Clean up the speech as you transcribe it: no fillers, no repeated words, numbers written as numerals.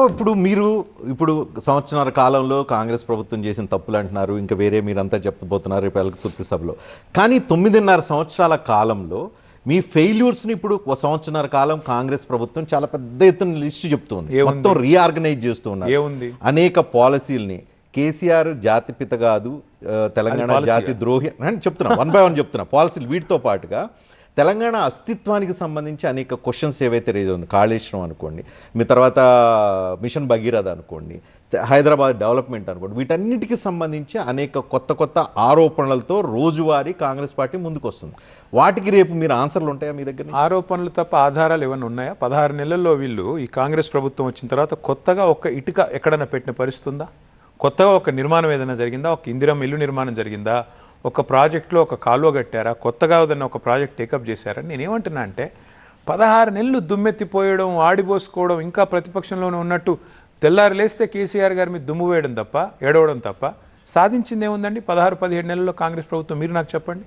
ఇప్పుడు సంవత్సరాల కాలంలో కాంగ్రెస్ ప్రభుత్వం చేసిన తప్పులు అంటున్నారు, ఇంకా వేరే మీరంతా చెప్పబోతున్నారు రేపు తుర్తి సభలో. కానీ 9.5 సంవత్సరాల కాలంలో మీ ఫెయిల్యూర్స్ని ఇప్పుడు సంవత్సరాల కాలం కాంగ్రెస్ ప్రభుత్వం చాలా పెద్ద ఎత్తున లిస్ట్ చెప్తుంది, మొత్తం రీఆర్గనైజ్ చేస్తూ ఉన్నారు. అనేక పాలసీలని కేసీఆర్ జాతిపిత కాదు, తెలంగాణ జాతి ద్రోహి అని చెప్తున్నా, 1 by 1 చెప్తున్నా పాలసీలు. వీటితో పాటుగా తెలంగాణ అస్తిత్వానికి సంబంధించి అనేక క్వశ్చన్స్ ఏవైతే రేజ్ ఉంది, కాళేశ్వరం అనుకోండి, మీ తర్వాత మిషన్ భగీరథ అనుకోండి, హైదరాబాద్ డెవలప్మెంట్ అనుకోండి, వీటన్నిటికీ సంబంధించి అనేక కొత్త ఆరోపణలతో రోజువారీ కాంగ్రెస్ పార్టీ ముందుకు వస్తుంది. వాటికి రేపు మీరు ఆన్సర్లు ఉంటాయా మీ దగ్గర? ఆరోపణలు తప్ప ఆధారాలు ఏమైనా ఉన్నాయా? 16 నెలల్లో వీళ్ళు ఈ కాంగ్రెస్ ప్రభుత్వం వచ్చిన తర్వాత కొత్తగా ఒక ఇటుక ఎక్కడైనా పెట్టిన పరిస్థితి ఉందా? కొత్తగా ఒక నిర్మాణం ఏదైనా జరిగిందా? ఒక ఇందిరమ్మ ఇల్లు నిర్మాణం జరిగిందా? ఒక ప్రాజెక్టులో ఒక కాలువ కట్టారా? కొత్తగా ఏదైనా ఒక ప్రాజెక్ట్ టేకప్ చేశారా? నేనేమంటున్నా అంటే 16 నెలలు దుమ్మెత్తిపోయడం, ఆడిపోసుకోవడం, ఇంకా ప్రతిపక్షంలోనే ఉన్నట్టు తెల్లారి లేస్తే కేసీఆర్ గారి మీద దుమ్ము వేయడం తప్ప, ఏడవడం తప్ప సాధించింది ఏముందండి 16-17 నెలల్లో కాంగ్రెస్ ప్రభుత్వం? మీరు నాకు చెప్పండి.